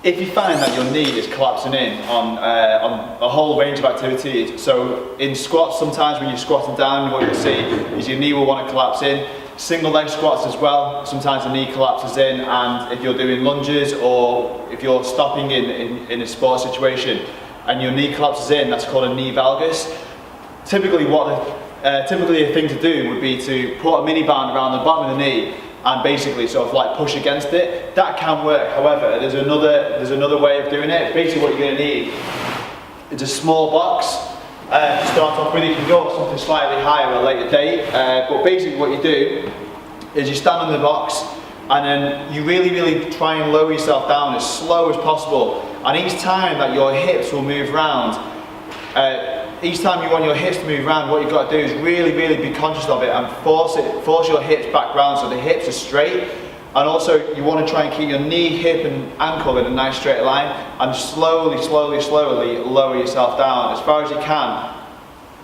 If you find that your knee is collapsing in on a whole range of activities, so in squats, sometimes when you're squatting down, what you'll see is your knee will want to collapse in. Single leg squats as well, sometimes the knee collapses in, and if you're doing lunges or if you're stopping in a sport situation and your knee collapses in, that's called a knee valgus. Typically a thing to do would be to put a mini band around the bottom of the knee and basically sort of like push against it. That can work. However, there's another way of doing it. Basically what you're going to need is a small box to start off with. You can go up something slightly higher at a later date, but basically what you do is you stand on the box and then you really try and lower yourself down as slow as possible, and each time that your hips will move around, each time you want your hips to move around, what you've got to do is really be conscious of it and force your hips back round so the hips are straight. And also you want to try and keep your knee, hip and ankle in a nice straight line, and slowly lower yourself down as far as you can.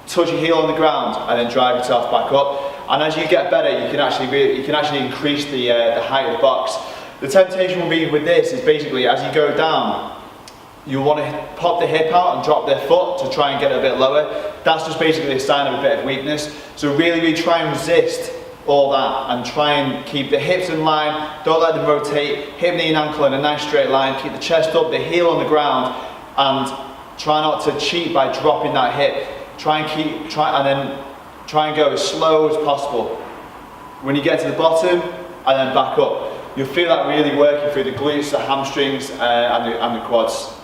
Touch your heel on the ground and then drive yourself back up. And as you get better, you can actually increase the height of the box. The temptation will be with this is basically as you go down, you want to pop the hip out and drop their foot to try and get it a bit lower. That's just basically a sign of a bit of weakness. So really try and resist all that and try and keep the hips in line, don't let them rotate, hip, knee and ankle in a nice straight line, keep the chest up, the heel on the ground, and try not to cheat by dropping that hip. Try and go as slow as possible. When you get to the bottom and then back up, you'll feel that really working through the glutes, the hamstrings and the quads.